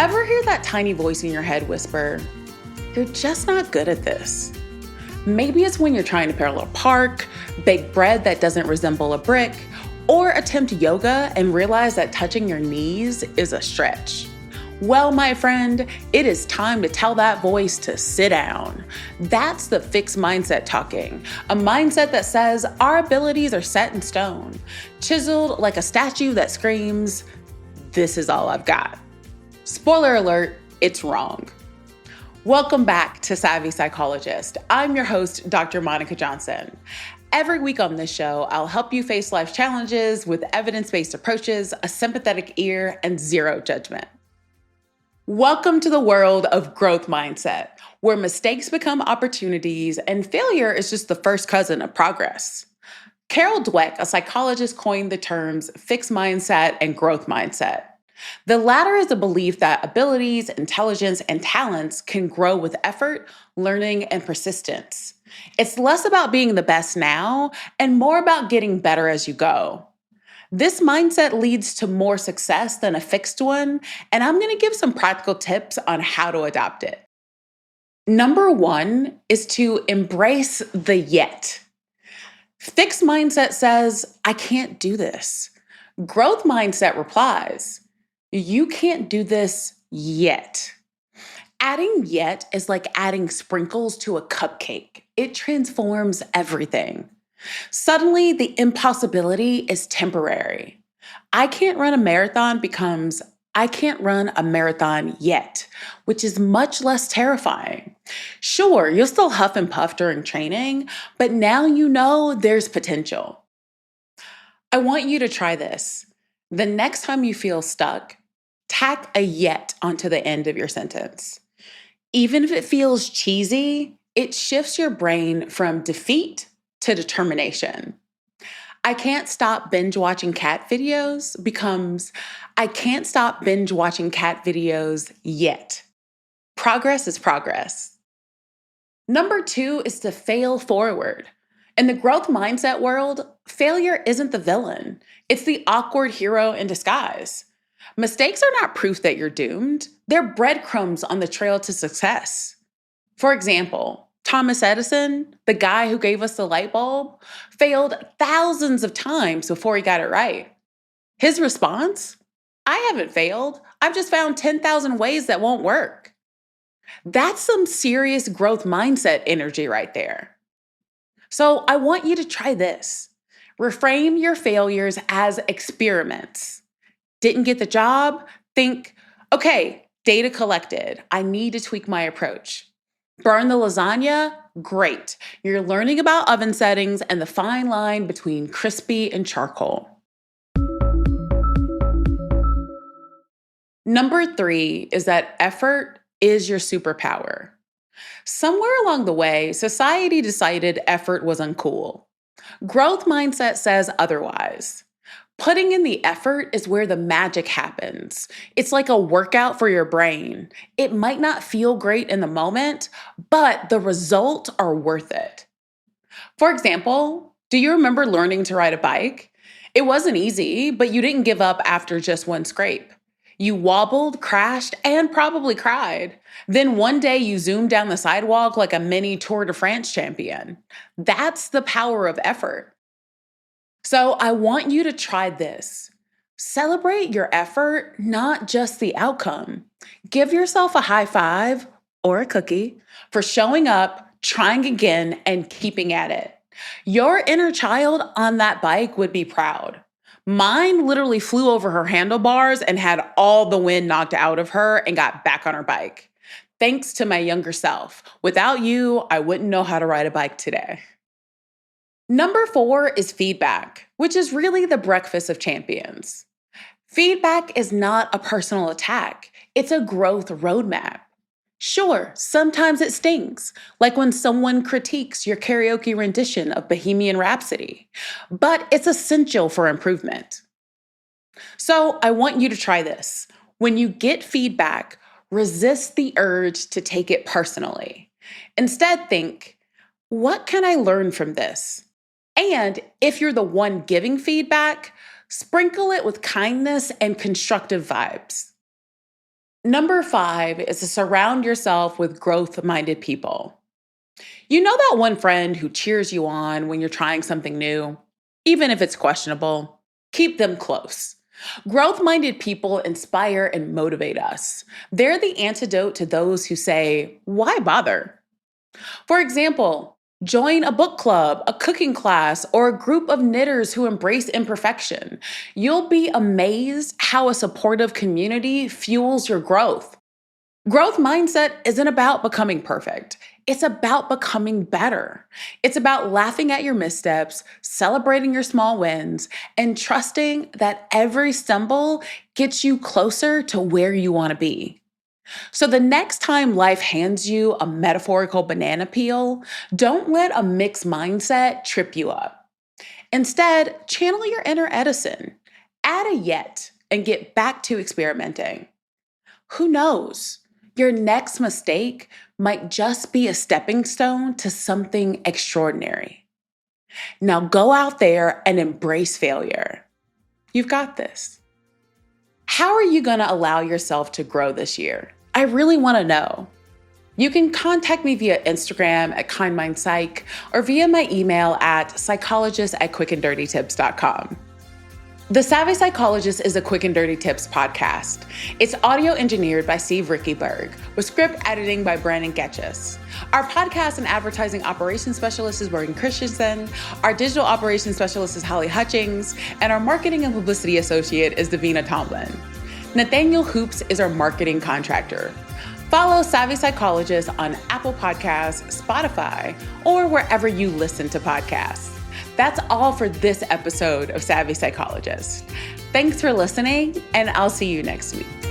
Ever hear that tiny voice in your head whisper, "You're just not good at this"? Maybe it's when you're trying to parallel park, bake bread that doesn't resemble a brick, or attempt yoga and realize that touching your knees is a stretch. Well, my friend, it is time to tell that voice to sit down. That's the fixed mindset talking, a mindset that says our abilities are set in stone, chiseled like a statue that screams, "This is all I've got." Spoiler alert, it's wrong. Welcome back to Savvy Psychologist. I'm your host, Dr. Monica Johnson. Every week on this show, I'll help you face life's challenges with evidence-based approaches, a sympathetic ear, and zero judgment. Welcome to the world of growth mindset, where mistakes become opportunities and failure is just the first cousin of progress. Carol Dweck, a psychologist, coined the terms fixed mindset and growth mindset. The latter is a belief that abilities, intelligence, and talents can grow with effort, learning, and persistence. It's less about being the best now and more about getting better as you go. This mindset leads to more success than a fixed one, and I'm going to give some practical tips on how to adopt it. Number one is to embrace the yet. Fixed mindset says, "I can't do this." Growth mindset replies, "You can't do this yet." Adding yet is like adding sprinkles to a cupcake. It transforms everything. Suddenly, the impossibility is temporary. I can't run a marathon becomes I can't run a marathon yet, which is much less terrifying. Sure, you'll still huff and puff during training, but now you know there's potential. I want you to try this. The next time you feel stuck, tack a yet onto the end of your sentence. Even if it feels cheesy, it shifts your brain from defeat to determination. I can't stop binge watching cat videos becomes I can't stop binge watching cat videos yet. Progress is progress. Number two is to fail forward. In the growth mindset world, failure isn't the villain. It's the awkward hero in disguise. Mistakes are not proof that you're doomed. They're breadcrumbs on the trail to success. For example, Thomas Edison, the guy who gave us the light bulb, failed thousands of times before he got it right. His response? "I haven't failed. I've just found 10,000 ways that won't work." That's some serious growth mindset energy right there. So I want you to try this. Reframe your failures as experiments. Didn't get the job? Think, okay, data collected. I need to tweak my approach. Burn the lasagna? Great. You're learning about oven settings and the fine line between crispy and charcoal. Number three is that effort is your superpower. Somewhere along the way, society decided effort was uncool. Growth mindset says otherwise. Putting in the effort is where the magic happens. It's like a workout for your brain. It might not feel great in the moment, but the results are worth it. For example, do you remember learning to ride a bike? It wasn't easy, but you didn't give up after just one scrape. You wobbled, crashed, and probably cried. Then one day you zoomed down the sidewalk like a mini Tour de France champion. That's the power of effort. So I want you to try this. Celebrate your effort, not just the outcome. Give yourself a high five or a cookie for showing up, trying again, and keeping at it. Your inner child on that bike would be proud. Mine literally flew over her handlebars and had all the wind knocked out of her and got back on her bike. Thanks to my younger self. Without you, I wouldn't know how to ride a bike today. Number four is feedback, which is really the breakfast of champions. Feedback is not a personal attack. It's a growth roadmap. Sure, sometimes it stings, like when someone critiques your karaoke rendition of Bohemian Rhapsody, but it's essential for improvement. So I want you to try this. When you get feedback, resist the urge to take it personally. Instead, think, what can I learn from this? And if you're the one giving feedback, sprinkle it with kindness and constructive vibes. Number 5 is to surround yourself with growth-minded people. You know that one friend who cheers you on when you're trying something new, even if it's questionable? Keep them close. Growth minded people inspire and motivate us. They're the antidote to those who say, why bother? For example, join a book club, a cooking class, or a group of knitters who embrace imperfection. You'll be amazed how a supportive community fuels your growth. Growth mindset isn't about becoming perfect. It's about becoming better. It's about laughing at your missteps, celebrating your small wins, and trusting that every stumble gets you closer to where you want to be. So the next time life hands you a metaphorical banana peel, don't let a mixed mindset trip you up. Instead, channel your inner Edison, add a yet, and get back to experimenting. Who knows? Your next mistake might just be a stepping stone to something extraordinary. Now go out there and embrace failure. You've got this. How are you going to allow yourself to grow this year? I really want to know. You can contact me via Instagram at KindMindPsych or via my email at psychologist@quickanddirtytips.com. The Savvy Psychologist is a Quick and Dirty Tips podcast. It's audio engineered by Steve Rickyberg, with script editing by Brandon Getchis. Our podcast and advertising operations specialist is Morgan Christensen. Our digital operations specialist is Holly Hutchings. And our marketing and publicity associate is Davina Tomlin. Nathaniel Hoops is our marketing contractor. Follow Savvy Psychologist on Apple Podcasts, Spotify, or wherever you listen to podcasts. That's all for this episode of Savvy Psychologist. Thanks for listening, and I'll see you next week.